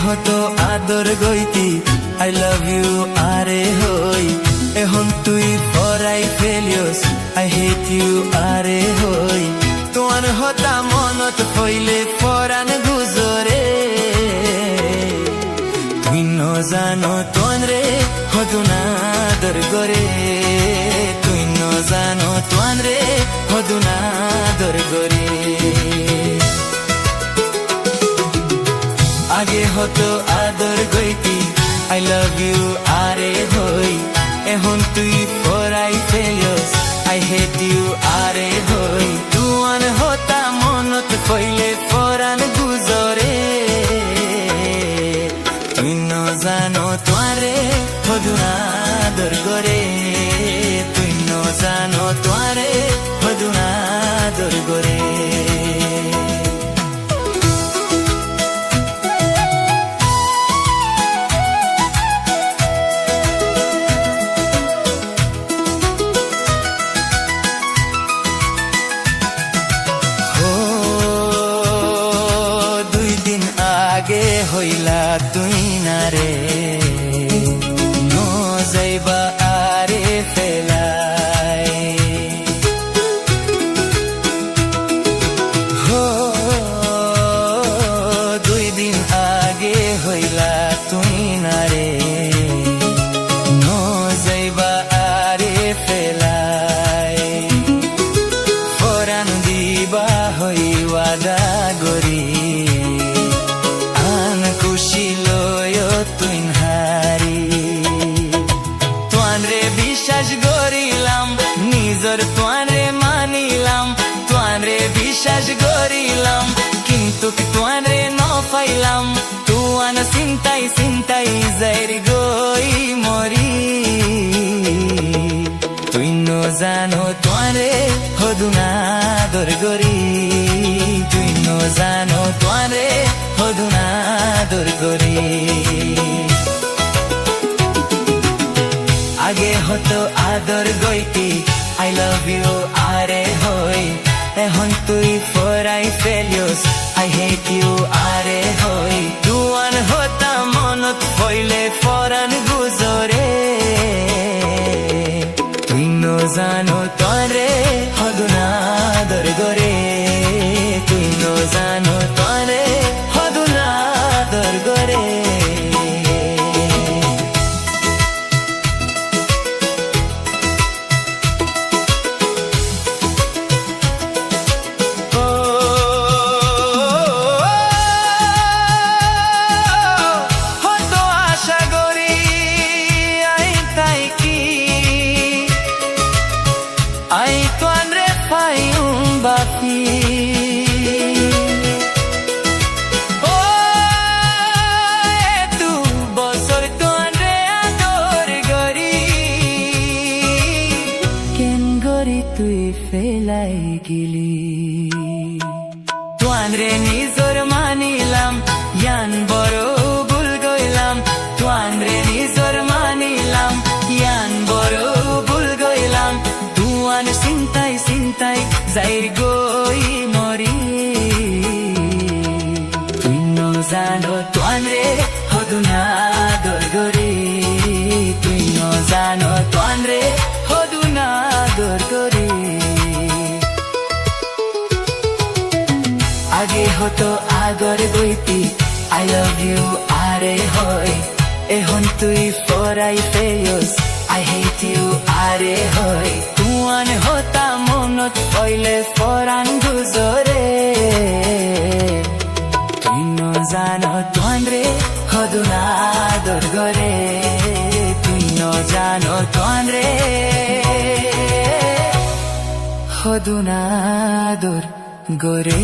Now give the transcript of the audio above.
হতো আদর গইতি I love you আরে হই এখন তুই পরাই ফেলিয়স আই হেট ইউ আরে হই তোমার হতা মনত হইলে পরাণ গুজরে তুই জানো তোরে হতো না আদর গরে তুই জানো তোরে হতো না আদর গরে আগে হতো আদর গইতি আই লাভ ইউ আরে হই এখন তুই পরাই ফেলিয়স আই হেট ইউ আরে হই তুয়ান হতা মনত কইলে পরাণ গুজরে তুই জানো তোরে হদু না আদর গরে তুই জানো তোরে হদু না আদর গরে আগে হইলা তুই না রে নো যাইবা আরে ফেলাই হো 2 দিন আগে হইলা তুই না রে নো যাইবা আরে ফেলাই ফরান দিবা হই ওয়াদা গরি নিজর তোরে মানিলাম তোরে বিশ্বাস করিলাম কিন্তু তোরে ন পাইলাম তুয়ান চিন্তাই চিন্তাই যাইর গই মরি তুই জানো তোরে হদু না আদর গরি তুই জানো তোরে হদু না আদর গরি আগে হতো আদর গইতি আই লাভ ইউ আরে হই এখন তুই পরাই ফেলিয়স আই হেট ইউ আরে হই তুয়ান হতা মনত হইলে পরাণ গুজরে তুই জানো তোরে হদু না আদর গরে তুই জানো তোরে হদু না আদর গরে Ai toanre fai un bafi Oh tu bosor toanre ador gori Ken gori tui felai gili Toanre nizor manilam yan boro bul goilam Toanre nizor manilam yan boro bul goilam তুয়ান চিন্তাই চিন্তাই যাইর গই মরি তুই জানো তোরে হদু না আদর গরে তুই জানো তোরে হদু না আদর গরে আগে হতো আদর গইতি আই লাভ ইউ আরে হই এখন তুই পরাই ফেলিয়স আই হেট ইউ আরে হই তুয়ান হতা মনত হইলে পরাণ গুজরে তুই জানো তোরে হদু না আদর গরে তুই জানো তোরে হদু না আদর গরে